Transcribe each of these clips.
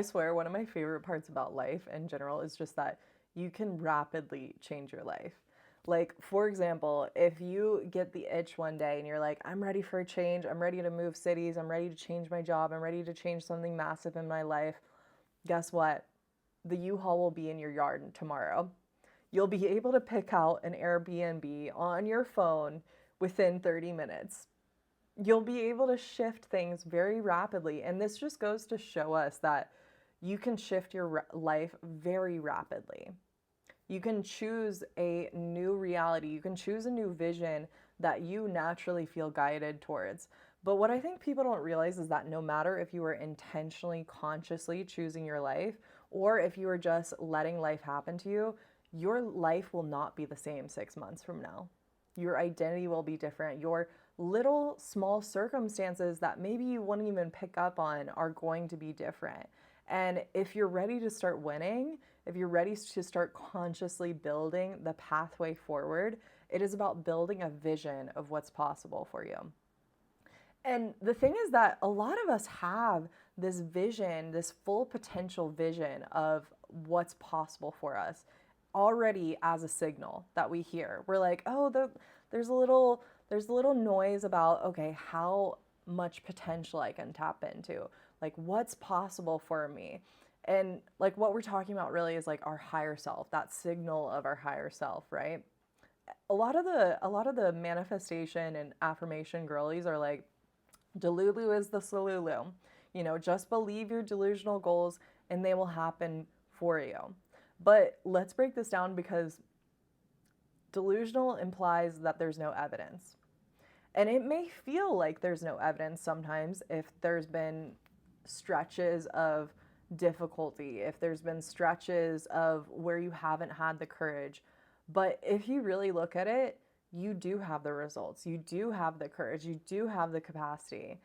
I swear, one of my favorite parts about life in general is just that you can rapidly change your life. Like, for example, if you get the itch one day and you're like, I'm ready for a change, I'm ready to move cities, I'm ready to change my job, I'm ready to change something massive in my life, guess what? The U-Haul will be in your yard tomorrow. You'll be able to pick out an Airbnb on your phone within 30 minutes. You'll be able to shift things very rapidly. And this just goes to show us that you can shift your life very rapidly. You can choose a new reality. You can choose a new vision that you naturally feel guided towards. But what I think people don't realize is that no matter if you are intentionally, consciously choosing your life, or if you are just letting life happen to you, your life will not be the same 6 months from now. Your identity will be different. Your little small circumstances that maybe you wouldn't even pick up on are going to be different. And if you're ready to start winning, if you're ready to start consciously building the pathway forward, it is about building a vision of what's possible for you. And the thing is that a lot of us have this vision, this full potential vision of what's possible for us already as a signal that we hear. We're like, oh, there's a little noise about, okay, how much potential I can tap into, like what's possible for me. And like what we're talking about really is like our higher self, that signal of our higher self, right? A lot of the manifestation and affirmation girlies are like, Delulu is the Salulu. Just believe your delusional goals and they will happen for you. But let's break this down because delusional implies that there's no evidence. And it may feel like there's no evidence sometimes if there's been stretches of difficulty, if there's been stretches of where you haven't had the courage. But if you really look at it, you do have the results. You do have the courage. You do have the capacity.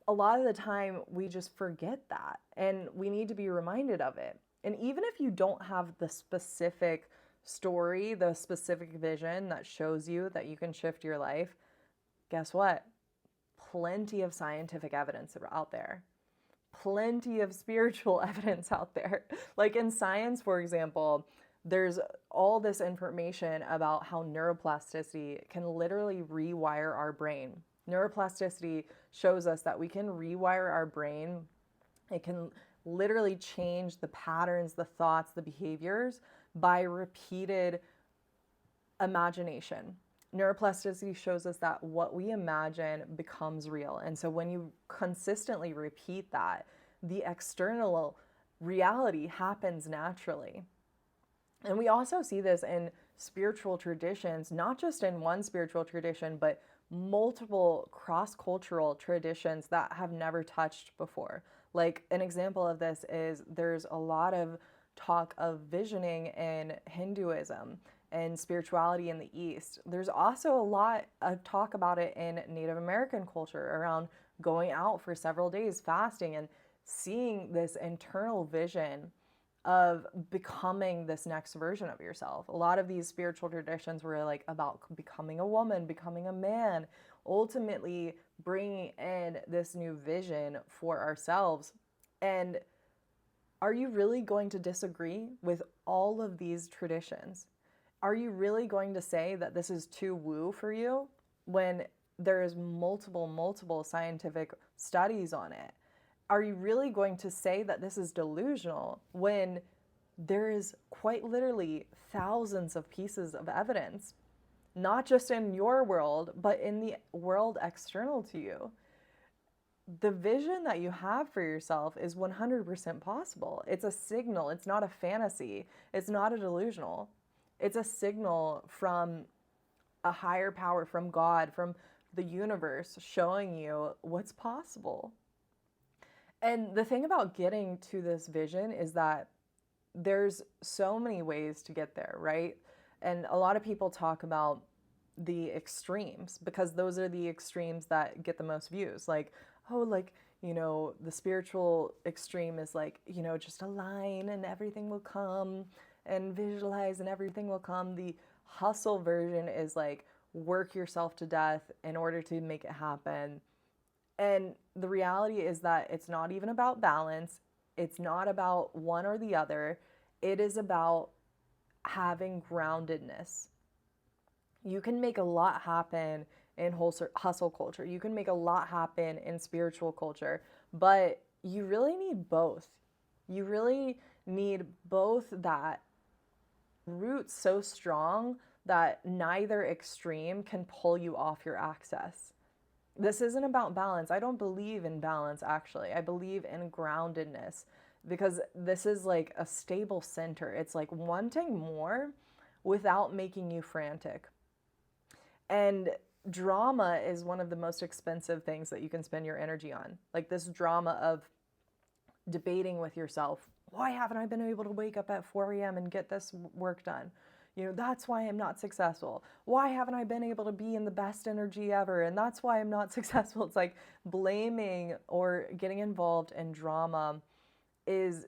A lot of the time, we just forget that and we need to be reminded of it. And even if you don't have the specific story, the specific vision that shows you that you can shift your life, guess what? Plenty of scientific evidence out there. Plenty of spiritual evidence out there. Like in science, for example, there's all this information about how neuroplasticity can literally rewire our brain. Neuroplasticity shows us that we can rewire our brain. It can literally change the patterns, the thoughts, the behaviors by repeated imagination. Neuroplasticity shows us that what we imagine becomes real. And so when you consistently repeat that, the external reality happens naturally. And we also see this in spiritual traditions, not just in one spiritual tradition, but multiple cross cultural traditions that have never touched before. Like an example of this is there's a lot of talk of visioning in Hinduism and spirituality in the East. There's also a lot of talk about it in Native American culture around going out for several days fasting and seeing this internal vision of becoming this next version of yourself. A lot of these spiritual traditions were like about becoming a woman, becoming a man, ultimately bringing in this new vision for ourselves. And are you really going to disagree with all of these traditions? Are you really going to say that this is too woo for you when there is multiple scientific studies on it? Are you really going to say that this is delusional when there is quite literally thousands of pieces of evidence, not just in your world, but in the world external to you? The vision that you have for yourself is 100% possible. It's a signal, it's not a fantasy, it's not a delusional. It's a signal from a higher power, from God, from the universe, showing you what's possible. And the thing about getting to this vision is that there's so many ways to get there, right? And a lot of people talk about the extremes because those are the extremes that get the most views. Like, oh, like, the spiritual extreme is like, just align and everything will come, and visualize and everything will come. The hustle version is like, work yourself to death in order to make it happen. And the reality is that it's not even about balance. It's not about one or the other. It is about having groundedness. You can make a lot happen in hustle culture. You can make a lot happen in spiritual culture, but you really need both. You really need both, that root so strong that neither extreme can pull you off your axis. This isn't about balance. I don't believe in balance, actually. I believe in groundedness, because this is like a stable center. It's like wanting more without making you frantic. And drama is one of the most expensive things that you can spend your energy on. Like this drama of debating with yourself. Why haven't I been able to wake up at 4 a.m. and get this work done? You know, that's why I'm not successful. Why haven't I been able to be in the best energy ever? And that's why I'm not successful. It's like blaming or getting involved in drama is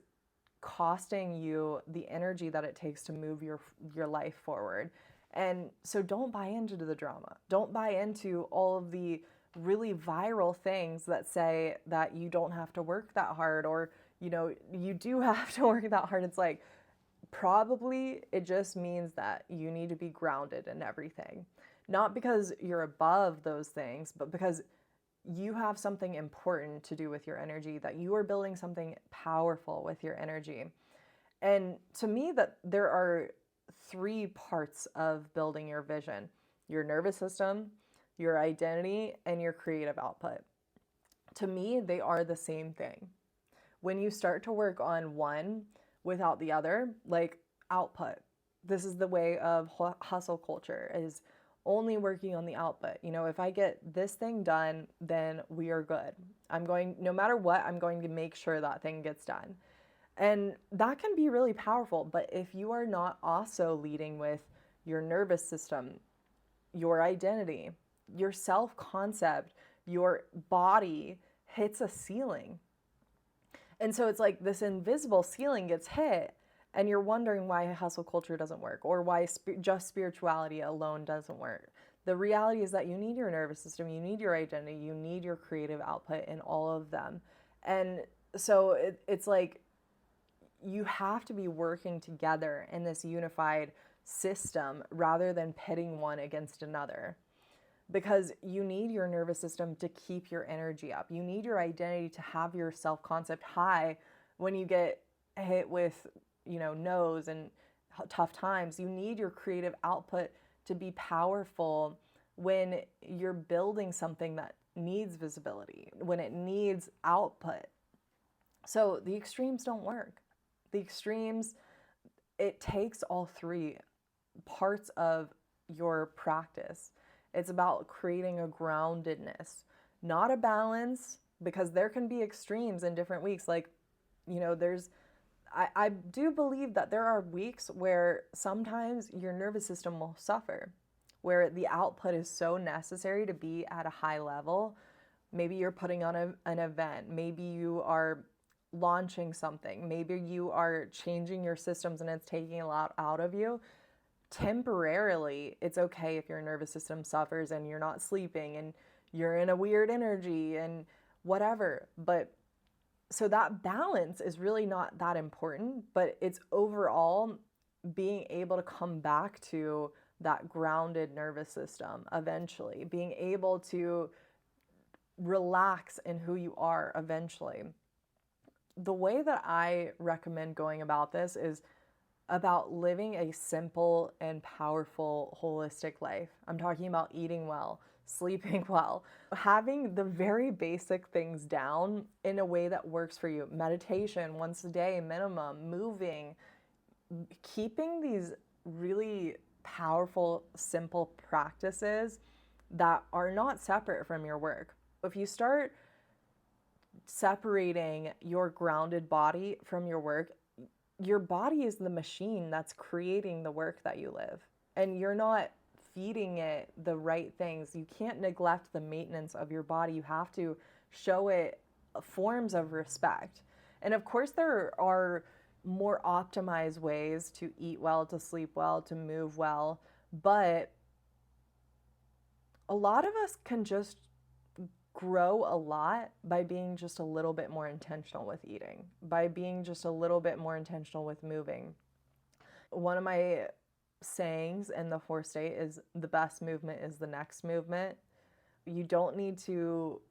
costing you the energy that it takes to move your life forward. And so don't buy into the drama. Don't buy into all of the really viral things that say that you don't have to work that hard, or, you know, you do have to work that hard. It's like, probably it just means that you need to be grounded in everything. Not because you're above those things, but because you have something important to do with your energy, that you are building something powerful with your energy. And to me, that there are three parts of building your vision: your nervous system, your identity, and your creative output. To me, they are the same thing. When you start to work on one without the other, like output, this is the way of hustle culture, is only working on the output. You know, if I get this thing done, then we are good. No matter what, I'm going to make sure that thing gets done. And that can be really powerful. But if you are not also leading with your nervous system, your identity, your self-concept, your body hits a ceiling. And so it's like this invisible ceiling gets hit, and you're wondering why hustle culture doesn't work, or why just spirituality alone doesn't work. The reality is that you need your nervous system, you need your identity, you need your creative output in all of them. And so it's like you have to be working together in this unified system rather than pitting one against another. Because you need your nervous system to keep your energy up. You need your identity to have your self-concept high when you get hit with, you know, no's and tough times. You need your creative output to be powerful when you're building something that needs visibility, when it needs output. So the extremes don't work. The extremes, it takes all three parts of your practice. It's about creating a groundedness, not a balance, because there can be extremes in different weeks. Like, you know, I do believe that there are weeks where sometimes your nervous system will suffer, where the output is so necessary to be at a high level. Maybe you're putting on an event. Maybe you are launching something. Maybe you are changing your systems and it's taking a lot out of you. Temporarily, it's okay if your nervous system suffers and you're not sleeping and you're in a weird energy and whatever. But so that balance is really not that important, but it's overall being able to come back to that grounded nervous system eventually, being able to relax in who you are eventually. The way that I recommend going about this is about living a simple and powerful holistic life. I'm talking about eating well, sleeping well, having the very basic things down in a way that works for you. Meditation once a day minimum, moving, keeping these really powerful, simple practices that are not separate from your work. If you start separating your grounded body from your work, your body is the machine that's creating the work that you live, and you're not feeding it the right things. You can't neglect the maintenance of your body. You have to show it forms of respect. And of course, there are more optimized ways to eat well, to sleep well, to move well, but a lot of us can just grow a lot by being just a little bit more intentional with eating, by being just a little bit more intentional with moving. One of my sayings in the 4-state is the best movement is the next movement. You don't need to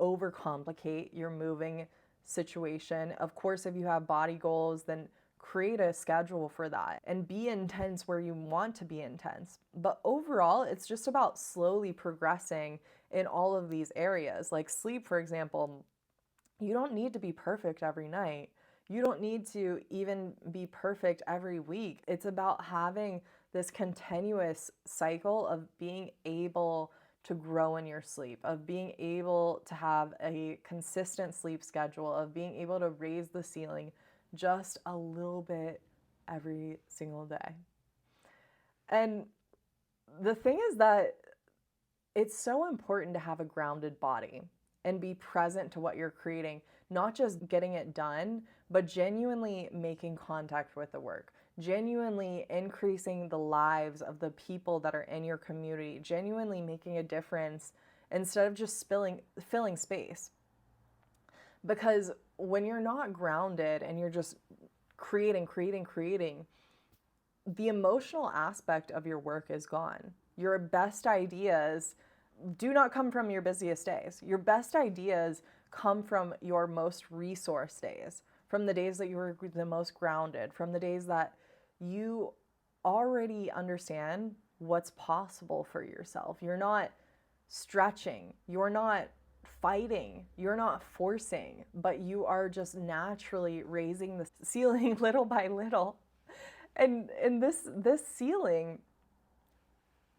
overcomplicate your moving situation. Of course, if you have body goals, then create a schedule for that and be intense where you want to be intense. But overall, it's just about slowly progressing in all of these areas. Like sleep, for example, you don't need to be perfect every night. You don't need to even be perfect every week. It's about having this continuous cycle of being able to grow in your sleep, of being able to have a consistent sleep schedule, of being able to raise the ceiling just a little bit every single day. And the thing is that it's so important to have a grounded body and be present to what you're creating, not just getting it done, but genuinely making contact with the work, genuinely increasing the lives of the people that are in your community, genuinely making a difference instead of just filling space. Because when you're not grounded and you're just creating, the emotional aspect of your work is gone. Your best ideas do not come from your busiest days. Your best ideas come from your most resource days, from the days that you were the most grounded, from the days that you already understand what's possible for yourself. You're not stretching, you're not fighting, you're not forcing, but you are just naturally raising the ceiling little by little. And this ceiling,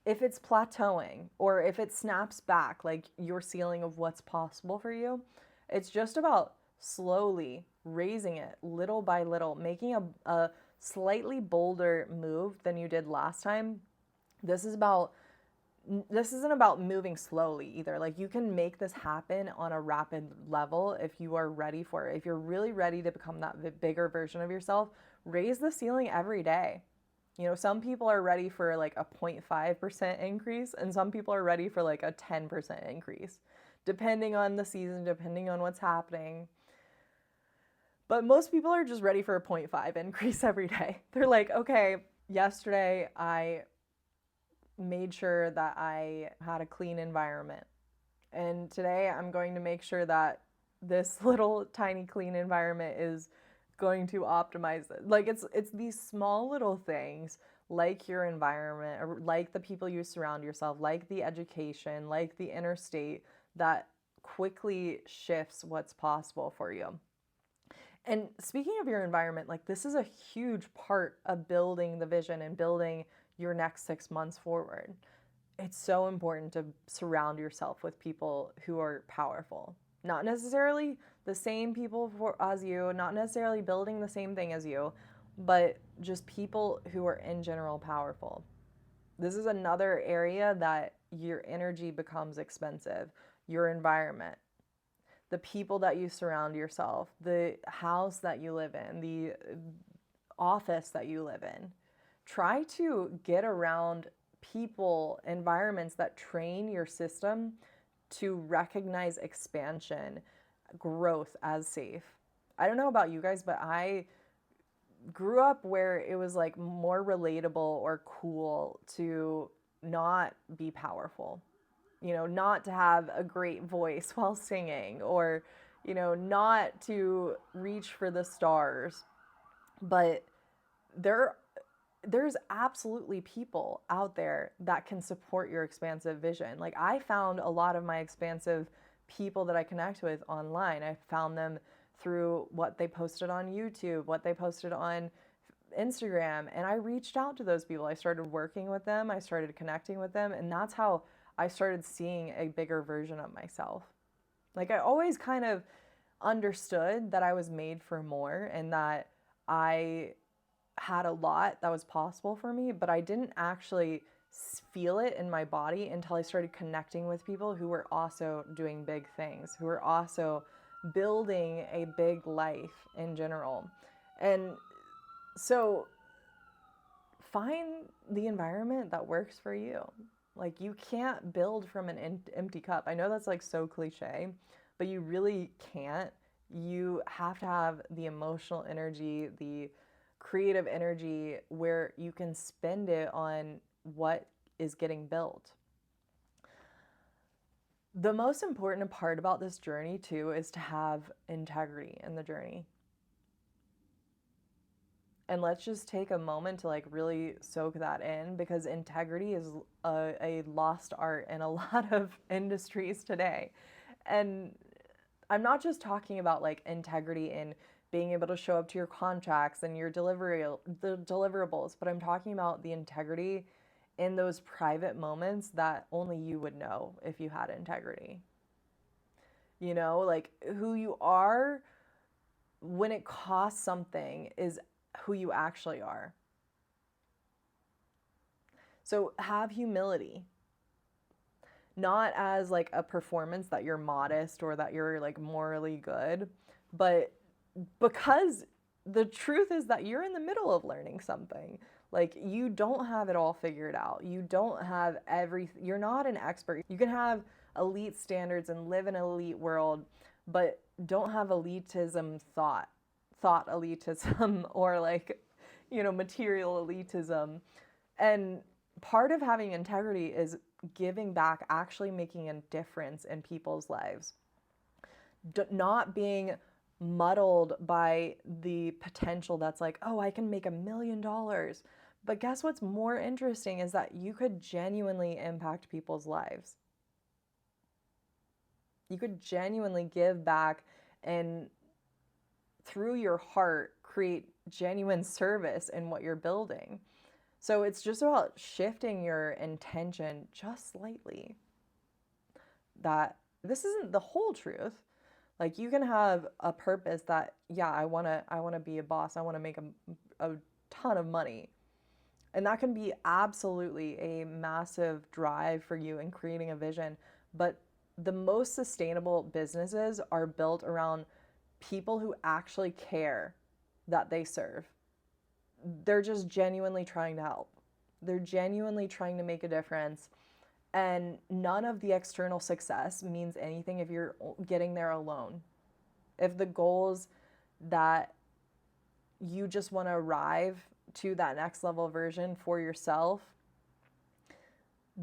if it's plateauing or if it snaps back, like your ceiling of what's possible for you, it's just about slowly raising it little by little, making a slightly bolder move than you did last time. This isn't about moving slowly either. Like you can make this happen on a rapid level if you are ready for it. If you're really ready to become that bigger version of yourself, raise the ceiling every day. You know, some people are ready for like a 0.5% increase and some people are ready for like a 10% increase, depending on the season, depending on what's happening. But most people are just ready for a 0.5 increase every day. They're like, okay, yesterday I made sure that I had a clean environment. And today I'm going to make sure that this little tiny clean environment is going to optimize it. Like it's these small little things like your environment or like the people you surround yourself, like the education, like the inner state that quickly shifts what's possible for you. And speaking of your environment, like this is a huge part of building the vision and building your next 6 months forward. It's so important to surround yourself with people who are powerful. Not necessarily the same people as you, not necessarily building the same thing as you, but just people who are in general powerful. This is another area that your energy becomes expensive, your environment, the people that you surround yourself, the house that you live in, the office that you live in. Try to get around people, environments that train your system to recognize expansion, growth as safe. I don't know about you guys, but I grew up where it was like more relatable or cool to not be powerful. You know, not to have a great voice while singing or, you know, not to reach for the stars. But there's absolutely people out there that can support your expansive vision. Like I found a lot of my expansive people that I connect with online. I found them through what they posted on YouTube, what they posted on Instagram, and I reached out to those people. I started working with them, I started connecting with them, and that's how I started seeing a bigger version of myself. Like I always kind of understood that I was made for more and that I had a lot that was possible for me, but I didn't actually feel it in my body until I started connecting with people who were also doing big things, who were also building a big life in general. And so find the environment that works for you. Like, you can't build from an empty cup. I know that's like so cliche, but you really can't. You have to have the emotional energy, the creative energy where you can spend it on what is getting built. The most important part about this journey, too, is to have integrity in the journey. And let's just take a moment to like really soak that in, because integrity is a lost art in a lot of industries today. And I'm not just talking about like integrity in being able to show up to your contracts and your the deliverables, but I'm talking about the integrity in those private moments that only you would know if you had integrity. You know, like who you are when it costs something is who you actually are. So have humility, not as like a performance that you're modest or that you're like morally good, but because the truth is that you're in the middle of learning something. Like, you don't have it all figured out. You don't have you're not an expert. You can have elite standards and live in an elite world, but don't have elitism thought elitism or like, you know, material elitism. And part of having integrity is giving back, actually making a difference in people's lives. Not being muddled by the potential that's like, oh, I can make $1 million. But guess what's more interesting is that you could genuinely impact people's lives. You could genuinely give back and through your heart create genuine service in what you're building. So it's just about shifting your intention just slightly. That this isn't the whole truth. Like, you can have a purpose that, yeah, I want to be a boss. I want to make a ton of money. And that can be absolutely a massive drive for you in creating a vision. But the most sustainable businesses are built around people who actually care that they serve. They're just genuinely trying to help. They're genuinely trying to make a difference. And none of the external success means anything if you're getting there alone. If the goals that you just want to arrive to that next level version for yourself,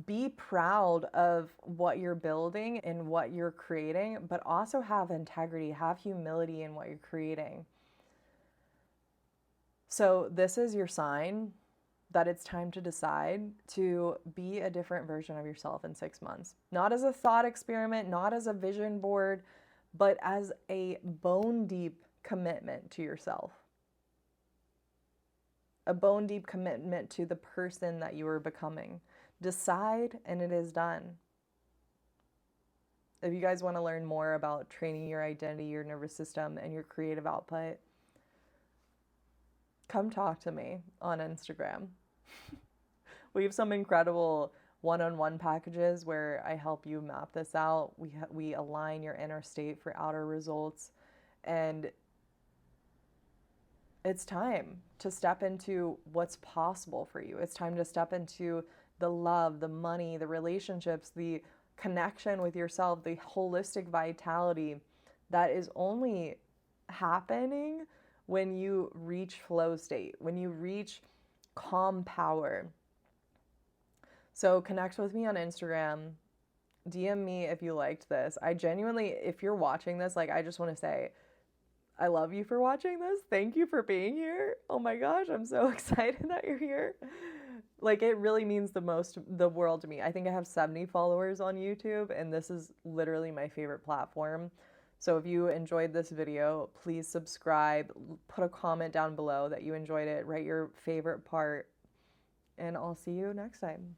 be proud of what you're building and what you're creating, but also have integrity, have humility in what you're creating. So this is your sign that it's time to decide to be a different version of yourself in 6 months. Not as a thought experiment, not as a vision board, but as a bone deep commitment to yourself. A bone deep commitment to the person that you are becoming. Decide and it is done. If you guys want to learn more about training your identity, your nervous system, and your creative output, come talk to me on Instagram. We have some incredible one-on-one packages where I help you map this out. We align your inner state for outer results. And it's time to step into what's possible for you. It's time to step into the love, the money, the relationships, the connection with yourself, the holistic vitality that is only happening when you reach flow state, when you reach calm power. So connect with me on Instagram. DM me if you liked this. I genuinely, if you're watching this, like, I just want to say, I love you for watching this. Thank you for being here. Oh my gosh, I'm so excited that you're here. Like, it really means the world to me. I think I have 70 followers on YouTube, and this is literally my favorite platform. So if you enjoyed this video, please subscribe, put a comment down below that you enjoyed it, write your favorite part, and I'll see you next time.